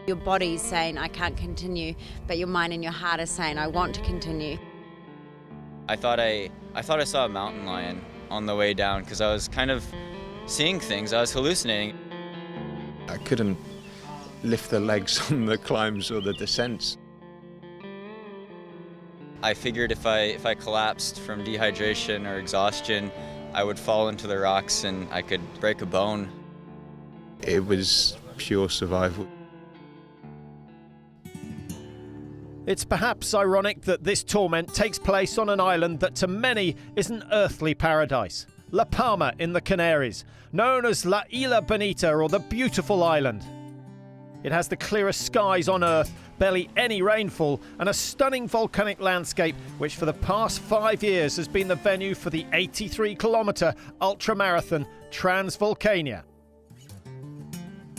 Your body's saying, I can't continue, but your mind and your heart are saying, I want to continue. I thought I saw a mountain lion on the way down because I was kind of seeing things. I was hallucinating. I couldn't lift the legs on the climbs or the descents. I figured if I collapsed from dehydration or exhaustion, I would fall into the rocks and I could break a bone. It was pure survival. It's perhaps ironic that this torment takes place on an island that to many is an earthly paradise. La Palma in the Canaries, known as La Isla Bonita, or the Beautiful Island. It has the clearest skies on Earth, barely any rainfall, and a stunning volcanic landscape which for the past 5 years has been the venue for the 83-kilometre ultramarathon Transvulcania.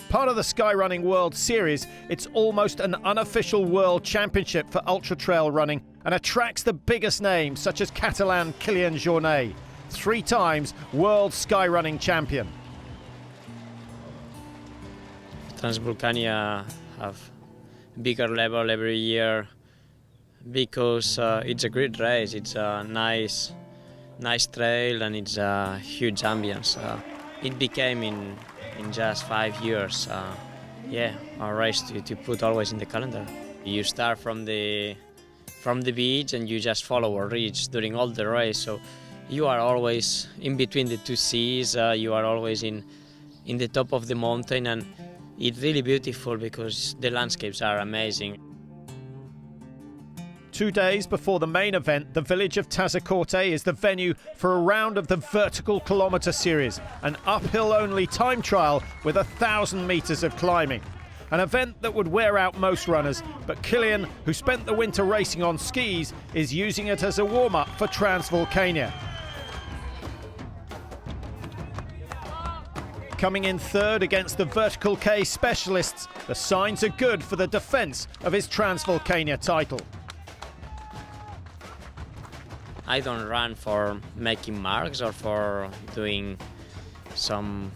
Part of the Skyrunning World Series, it's almost an unofficial world championship for ultra-trail running and attracts the biggest names such as Catalan Kilian Jornet, 3 times world skyrunning champion. Transvulcania have bigger level every year because it's a great race. It's a nice trail and it's a huge ambience. It became in just 5 years, a race to put always in the calendar. You start from the beach and you just follow a ridge during all the race. So you are always in between the 2 seas. You are always in the top of the mountain, and it's really beautiful because the landscapes are amazing. 2 days before the main event, the village of Tazacorte is the venue for a round of the Vertical Kilometre Series, an uphill-only time trial with 1,000 metres of climbing. An event that would wear out most runners, but Kilian, who spent the winter racing on skis, is using it as a warm-up for Transvulcania. Coming in third against the Vertical K specialists, the signs are good for the defence of his Transvulcania title. I don't run for making marks or for doing some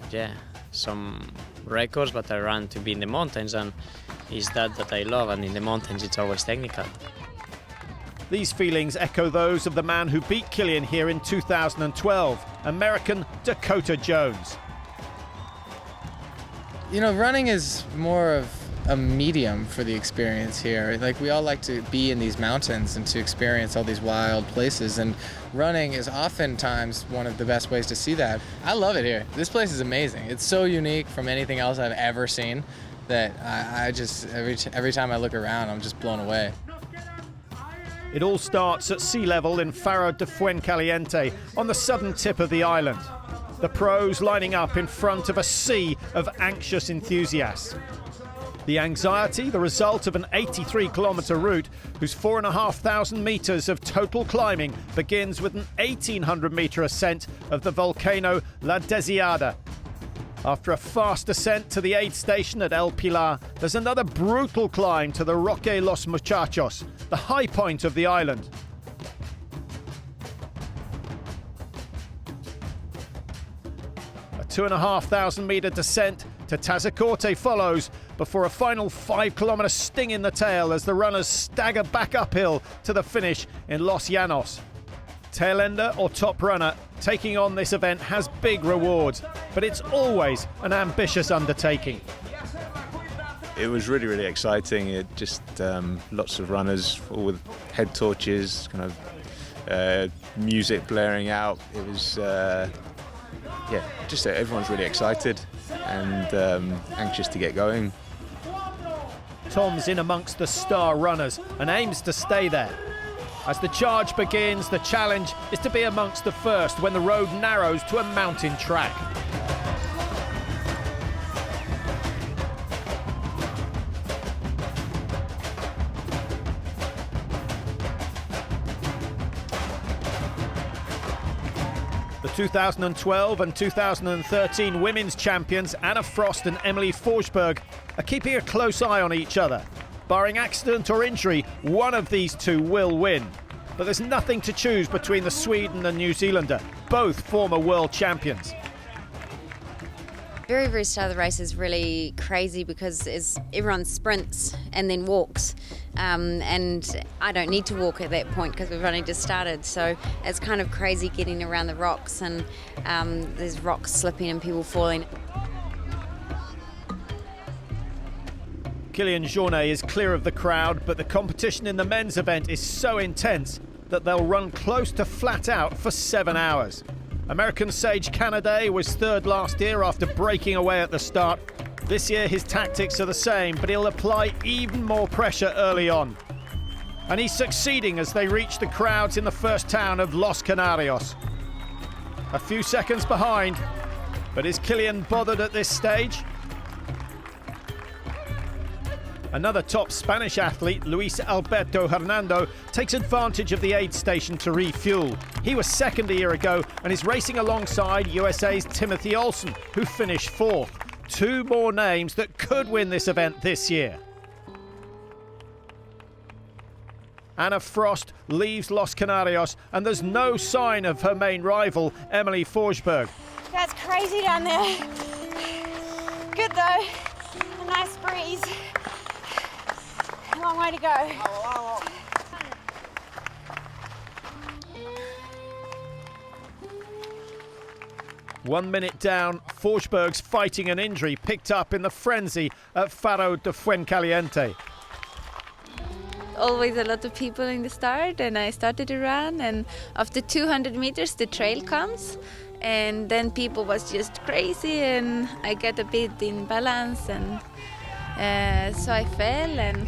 records, but I run to be in the mountains, and it's that I love, and in the mountains it's always technical. These feelings echo those of the man who beat Kilian here in 2012, American Dakota Jones. You know, running is more of a medium for the experience here. Like, we all like to be in these mountains and to experience all these wild places, and running is oftentimes one of the best ways to see that. I love it here. This place is amazing. It's so unique from anything else I've ever seen that I just, every time I look around, I'm just blown away. It all starts at sea level in Faro de Fuencaliente on the southern tip of the island. The pros lining up in front of a sea of anxious enthusiasts. The anxiety, the result of an 83-kilometre route whose 4,500 metres of total climbing begins with an 1,800-metre ascent of the volcano La Deseada. After a fast ascent to the aid station at El Pilar, there's another brutal climb to the Roque Los Muchachos, the high point of the island. A 2,500-metre descent to Tazacorte follows before a final 5-kilometre sting in the tail as the runners stagger back uphill to the finish in Los Llanos. Tailender or top runner, taking on this event has big rewards, but it's always an ambitious undertaking. It was really, really exciting. It just lots of runners, all with head torches, kind of music blaring out. It was, just everyone's really excited and anxious to get going. Tom's in amongst the star runners and aims to stay there. As the charge begins, the challenge is to be amongst the first when the road narrows to a mountain track. The 2012 and 2013 women's champions Anna Frost and Emily Forsberg are keeping a close eye on each other. Barring accident or injury, one of these two will win. But there's nothing to choose between the Swede and the New Zealander, both former world champions. It very, very start of the race is really crazy because everyone sprints and then walks. And I don't need to walk at that point because we've only just started. So it's kind of crazy getting around the rocks, and there's rocks slipping and people falling. Kilian Jornet is clear of the crowd, but the competition in the men's event is so intense that they'll run close to flat out for 7 hours. American Sage Canaday was third last year after breaking away at the start. This year his tactics are the same, but he'll apply even more pressure early on. And he's succeeding as they reach the crowds in the first town of Los Canarios. A few seconds behind, but is Kilian bothered at this stage? Another top Spanish athlete, Luis Alberto Hernando, takes advantage of the aid station to refuel. He was second a year ago and is racing alongside USA's Timothy Olsen, who finished fourth. 2 more names that could win this event this year. Anna Frost leaves Los Canarios and there's no sign of her main rival, Emily Forsberg. That's crazy down there. Good though, a nice breeze. A long way to go. 1 minute down, Forsberg's fighting an injury picked up in the frenzy at Faro de Fuencaliente. Always a lot of people in the start, and I started to run, and after 200 meters the trail comes, and then people was just crazy, and I get a bit in balance, and so I fell, and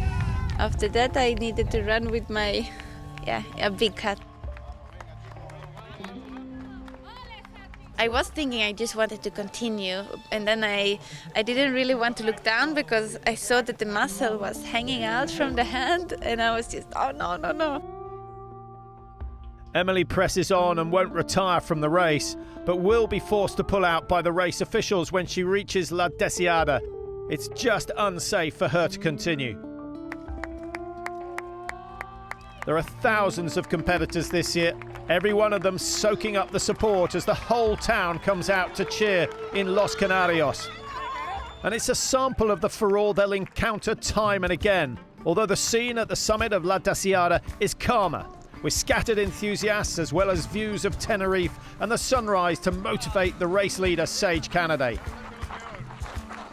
after that I needed to run with my a big cat. I was thinking I just wanted to continue, and then I didn't really want to look down because I saw that the muscle was hanging out from the hand, and I was just, oh no, no, no. Emily presses on and won't retire from the race, but will be forced to pull out by the race officials when she reaches La Deseada. It's just unsafe for her to continue. There are thousands of competitors this year, every one of them soaking up the support as the whole town comes out to cheer in Los Canarios. And it's a sample of the furore they'll encounter time and again, although the scene at the summit of La Deseada is calmer, with scattered enthusiasts as well as views of Tenerife and the sunrise to motivate the race leader Sage Canaday.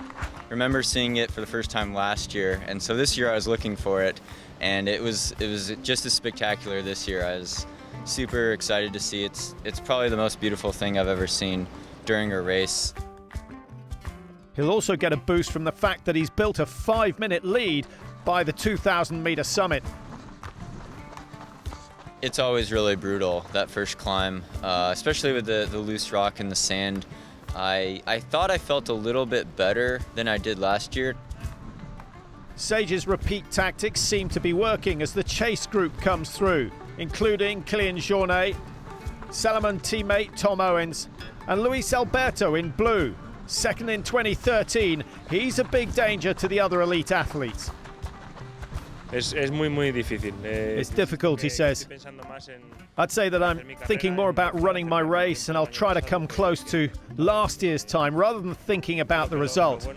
I remember seeing it for the first time last year, and so this year I was looking for it, and it was just as spectacular this year. I was super excited to see it. It's probably the most beautiful thing I've ever seen during a race. He'll also get a boost from the fact that he's built a 5-minute lead by the 2,000-meter summit. It's always really brutal, that first climb, especially with the loose rock and the sand. I thought I felt a little bit better than I did last year. Sage's repeat tactics seem to be working as the chase group comes through, including Kilian Jornet, Salomon teammate Tom Owens, and Luis Alberto in blue. Second in 2013, he's a big danger to the other elite athletes. Es muy difícil. It's difficult, he says. I'd say that I'm thinking more about running my race, and I'll try to come close to last year's time rather than thinking about the result.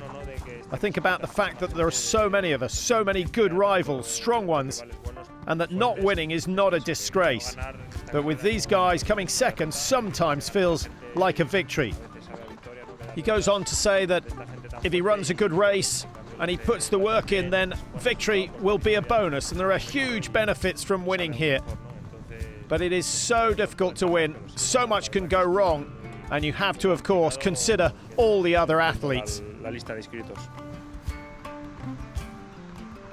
I think about the fact that there are so many of us, so many good rivals, strong ones, and that not winning is not a disgrace. But with these guys, coming second sometimes feels like a victory. He goes on to say that if he runs a good race and he puts the work in, then victory will be a bonus, and there are huge benefits from winning here. But it is so difficult to win, so much can go wrong, and you have to, of course, consider all the other athletes.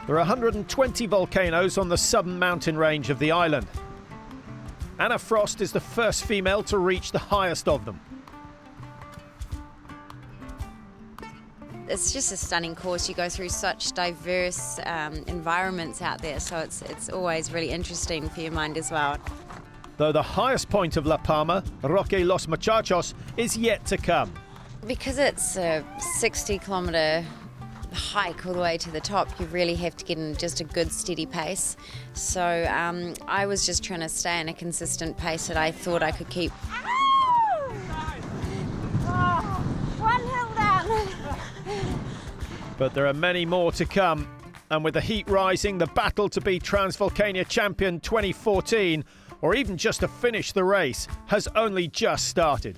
There are 120 volcanoes on the southern mountain range of the island. Anna Frost is the first female to reach the highest of them. It's just a stunning course. You go through such diverse environments out there, so it's always really interesting for your mind as well. Though the highest point of La Palma, Roque Los Muchachos, is yet to come. Because it's a 60-kilometre hike all the way to the top, you really have to get in just a good steady pace. So I was just trying to stay in a consistent pace that I thought I could keep. Oh, one hill down. But there are many more to come. And with the heat rising, the battle to be Transvulcania champion 2014, or even just to finish the race, has only just started.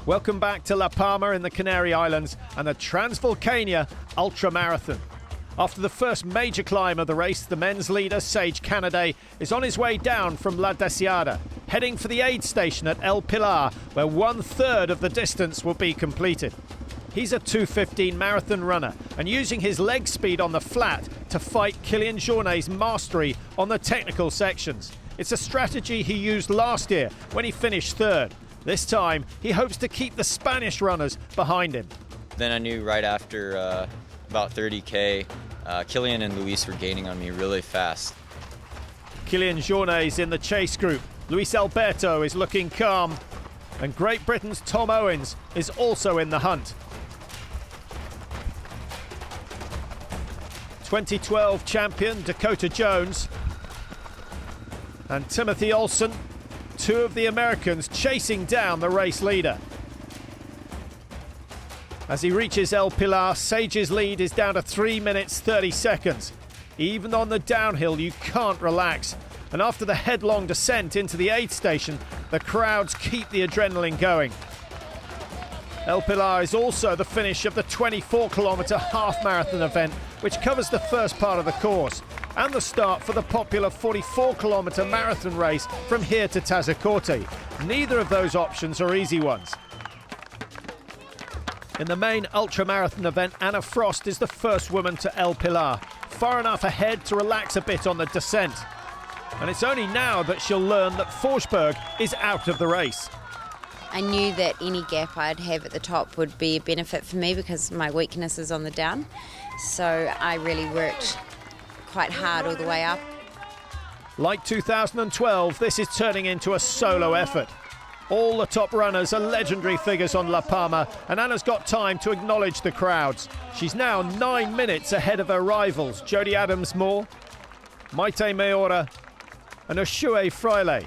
Welcome back to La Palma in the Canary Islands and the Transvulcania Ultramarathon. After the first major climb of the race, the men's leader, Sage Canaday, is on his way down from La Deseada, heading for the aid station at El Pilar, where 1/3 of the distance will be completed. He's a 2:15 marathon runner and using his leg speed on the flat to fight Kylian Jornet's mastery on the technical sections. It's a strategy he used last year when he finished third. This time, he hopes to keep the Spanish runners behind him. Then I knew right after about 30K, Kylian and Luis were gaining on me really fast. Kylian Jornet's in the chase group. Luis Alberto is looking calm. And Great Britain's Tom Owens is also in the hunt. 2012 champion Dakota Jones and Timothy Olsen, two of the Americans chasing down the race leader. As he reaches El Pilar, Sage's lead is down to 3 minutes 30 seconds. Even on the downhill, you can't relax. And after the headlong descent into the aid station, the crowds keep the adrenaline going. El Pilar is also the finish of the 24-kilometre half marathon event, which covers the first part of the course, and the start for the popular 44-kilometre marathon race from here to Tazacorte. Neither of those options are easy ones. In the main ultramarathon event, Anna Frost is the first woman to El Pilar, far enough ahead to relax a bit on the descent. And it's only now that she'll learn that Forsberg is out of the race. I knew that any gap I'd have at the top would be a benefit for me because my weakness is on the down. So I really worked quite hard all the way up. Like 2012, this is turning into a solo effort. All the top runners are legendary figures on La Palma, and Anna's got time to acknowledge the crowds. She's now 9 minutes ahead of her rivals, Jodie Adams-Moore, Maite Meora and Ushue Fraile.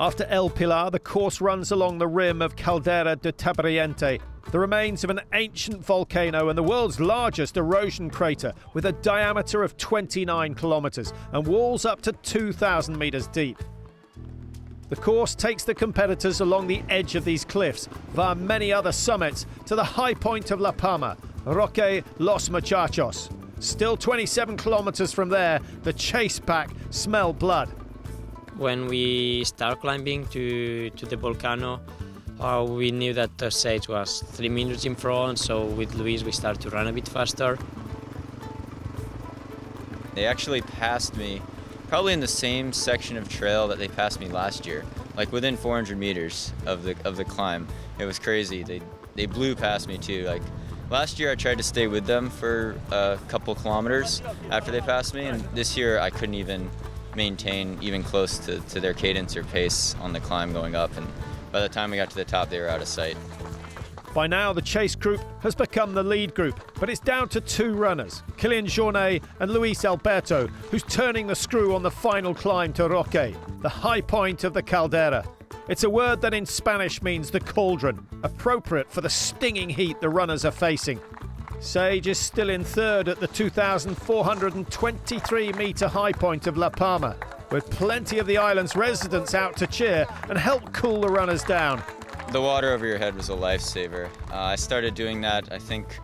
After El Pilar, the course runs along the rim of Caldera de Tabriente, the remains of an ancient volcano and the world's largest erosion crater with a diameter of 29 kilometres and walls up to 2,000 metres deep. The course takes the competitors along the edge of these cliffs via many other summits to the high point of La Palma, Roque Los Muchachos. Still 27 kilometres from there, the chase pack smell blood. When we start climbing to the volcano, we knew that the Sage was 3 minutes in front, so with Luis we started to run a bit faster. They actually passed me probably in the same section of trail that they passed me last year, like within 400 meters of the climb. It was crazy. They blew past me too. Like last year I tried to stay with them for a couple kilometers after they passed me, and this year I couldn't even maintain even close to their cadence or pace on the climb going up, and by the time we got to the top they were out of sight. By now the chase group has become the lead group, but it's down to two runners, Kylian Jornet and Luis Alberto, who's turning the screw on the final climb to Roque, the high point of the caldera. It's a word that in Spanish means the cauldron, appropriate for the stinging heat the runners are facing. Sage is still in third at the 2,423-metre high point of La Palma, with plenty of the island's residents out to cheer and help cool the runners down. The water over your head was a lifesaver. I started doing that, I think,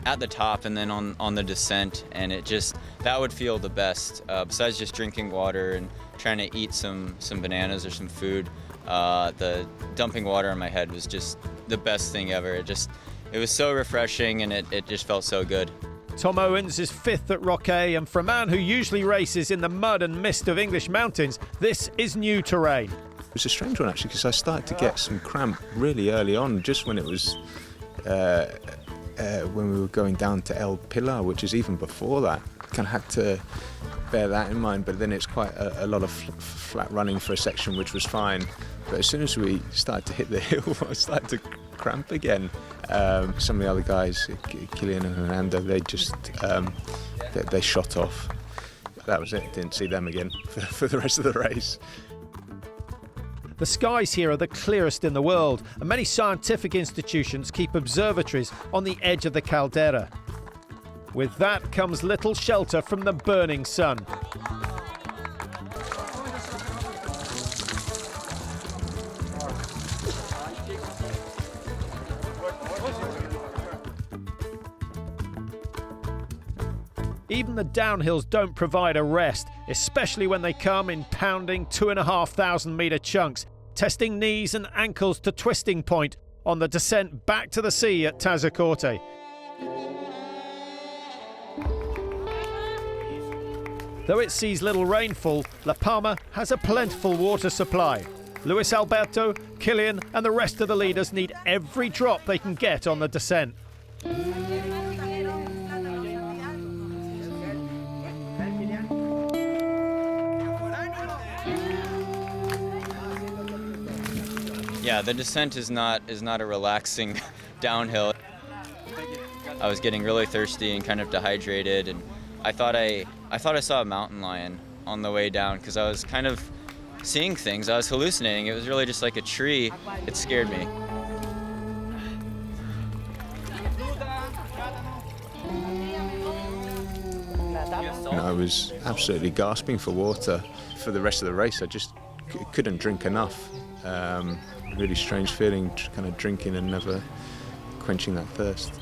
at the top and then on the descent, and that would feel the best. Besides just drinking water and trying to eat some bananas or some food, the dumping water on my head was just the best thing ever. It was so refreshing, and it just felt so good. Tom Owens is fifth at Roque, and for a man who usually races in the mud and mist of English mountains, this is new terrain. It was a strange one actually, because I started to get some cramp really early on, just when it was when we were going down to El Pilar, which is even before that. Kind of had to bear that in mind, but then it's quite a lot of flat running for a section, which was fine. But as soon as we started to hit the hill, I started to cramp again. Some of the other guys, Kilian and Hernando, they just they shot off. That was it. Didn't see them again for the rest of the race. The skies here are the clearest in the world, and many scientific institutions keep observatories on the edge of the caldera. With that comes little shelter from the burning sun. Even the downhills don't provide a rest, especially when they come in pounding 2,500 metre chunks, testing knees and ankles to twisting point on the descent back to the sea at Tazacorte. Though it sees little rainfall, La Palma has a plentiful water supply. Luis Alberto, Kilian and the rest of the leaders need every drop they can get on the descent. Yeah, the descent is not a relaxing downhill. I was getting really thirsty and kind of dehydrated, and I thought I saw a mountain lion on the way down because I was kind of seeing things. I was hallucinating. It was really just like a tree. It scared me. I was absolutely gasping for water. For the rest of the race, I just couldn't drink enough. Really strange feeling, just kind of drinking and never quenching that thirst.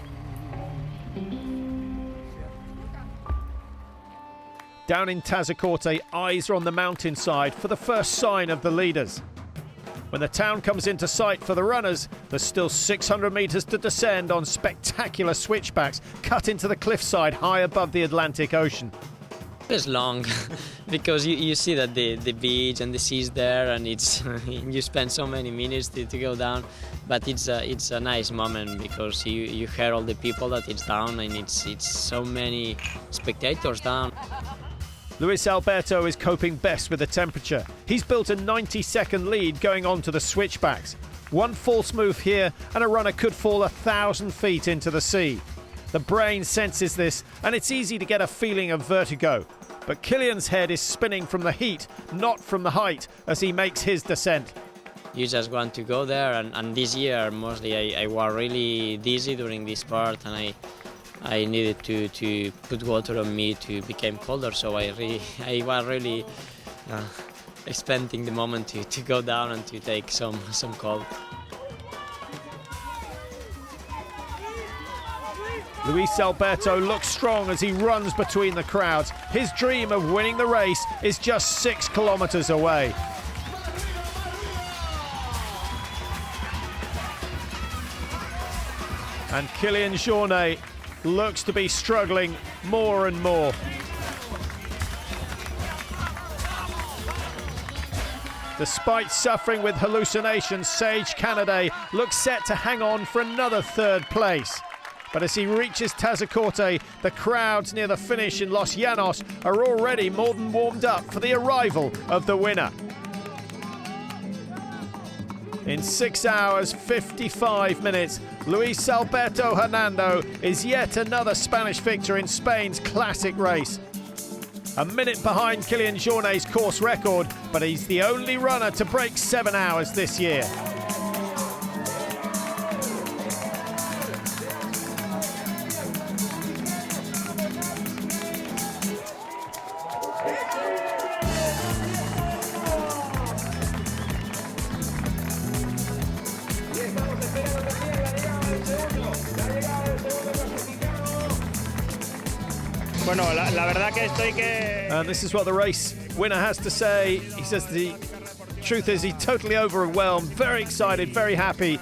Down in Tazacorte, eyes are on the mountainside for the first sign of the leaders. When the town comes into sight for the runners, there's still 600 metres to descend on spectacular switchbacks cut into the cliffside high above the Atlantic Ocean. It's long because you see that the beach and the sea is there, and it's you spend so many minutes to go down, but it's a nice moment because you hear all the people that it's down, and it's so many spectators down. Luis Alberto is coping best with the temperature. He's built a 90-second lead going on to the switchbacks. One false move here and a runner could fall 1,000 feet into the sea. The brain senses this, and it's easy to get a feeling of vertigo. But Kilian's head is spinning from the heat, not from the height, as he makes his descent. You just want to go there, and this year mostly I was really dizzy during this part, and I needed to put water on me to become colder, so I was really expecting the moment to go down and to take some cold. Luis Alberto looks strong as he runs between the crowds. His dream of winning the race is just 6 kilometres away. And Kilian Jornet looks to be struggling more and more. Despite suffering with hallucinations, Sage Canaday looks set to hang on for another third place. But as he reaches Tazacorte, the crowds near the finish in Los Llanos are already more than warmed up for the arrival of the winner. In 6 hours, 55 minutes, Luis Alberto Hernando is yet another Spanish victor in Spain's classic race. A minute behind Kilian Jornet's course record, but he's the only runner to break 7 hours this year. Bueno, la verdad que estoy que... And this is what the race winner has to say. He says the truth is he's totally overwhelmed, very excited, very happy.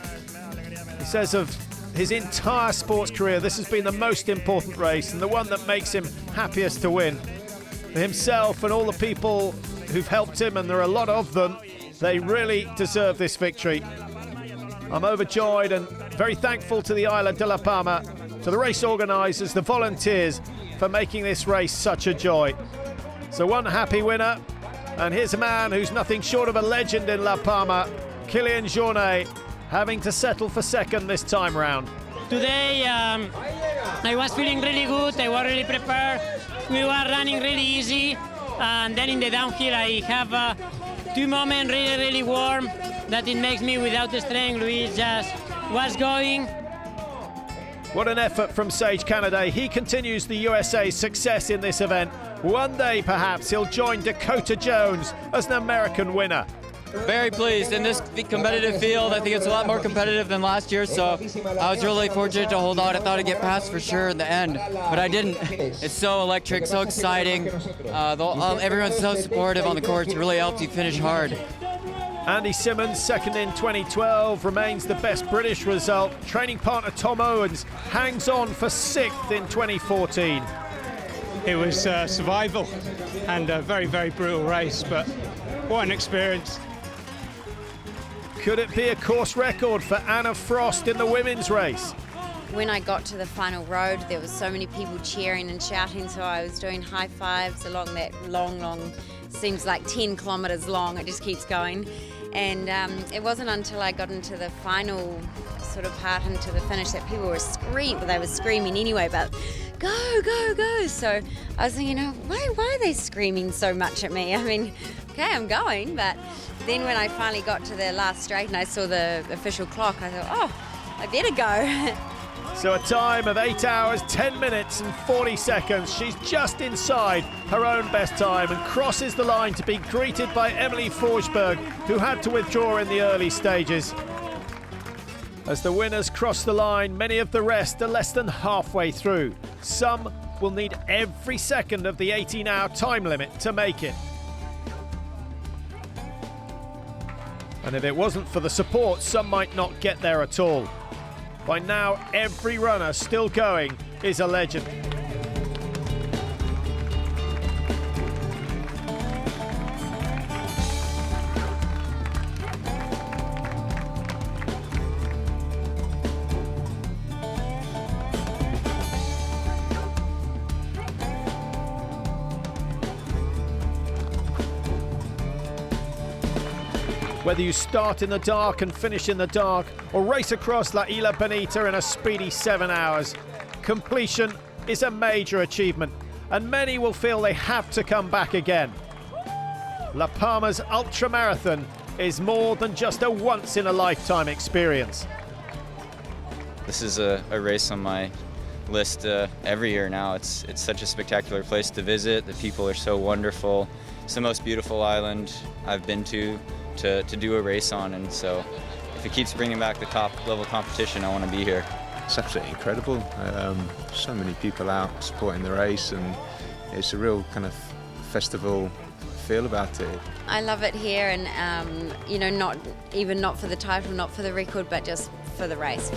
He says of his entire sports career, this has been the most important race and the one that makes him happiest to win. For himself and all the people who've helped him, and there are a lot of them, they really deserve this victory. I'm overjoyed and very thankful to the Isla de La Palma to the race organisers, the volunteers, for making this race such a joy. So one happy winner, and here's a man who's nothing short of a legend in La Palma, Kylian Jornet, having to settle for second this time round. Today I was feeling really good, I was really prepared, we were running really easy, and then in the downhill I have 2 moments really warm that it makes me without the strength. Luis just was going. What an effort from Sage Canaday. He continues the USA's success in this event. One day perhaps he'll join Dakota Jones as an American winner. Very pleased. In this competitive field, I think it's a lot more competitive than last year, so I was really fortunate to hold on. I thought I'd get past for sure in the end, but I didn't. It's so electric, so exciting. Everyone's so supportive on the course. It really helps you finish hard. Andy Simmons, second in 2012, remains the best British result. Training partner Tom Owens hangs on for 6th in 2014. It was survival and a very brutal race, but what an experience. Could it be a course record for Anna Frost in the women's race? When I got to the final road, there was so many people cheering and shouting, so I was doing high fives along that long, seems like 10 kilometres long, it just keeps going. And it wasn't until I got into the final sort of part, into the finish, that people were screaming. They were screaming anyway, but go, go, go. So I was thinking, why are they screaming so much at me? I mean, okay, I'm going, but then when I finally got to the last straight and I saw the official clock, I thought, I better go. So a time of 8 hours, 10 minutes and 40 seconds. She's just inside her own best time and crosses the line to be greeted by Emily Forsberg, who had to withdraw in the early stages. As the winners cross the line, many of the rest are less than halfway through. Some will need every second of the 18-hour time limit to make it. And if it wasn't for the support, some might not get there at all. By now, every runner still going is a legend. Whether you start in the dark and finish in the dark, or race across La Isla Bonita in a speedy 7 hours, completion is a major achievement, and many will feel they have to come back again. La Palma's ultramarathon is more than just a once-in-a-lifetime experience. This is a race on my list every year now. It's such a spectacular place to visit. The people are so wonderful. It's the most beautiful island I've been to do a race on, and so if it keeps bringing back the top level competition, I want to be here. It's absolutely incredible. So many people out supporting the race, and it's a real kind of festival feel about it. I love it here, and not for the title, not for the record, but just for the race.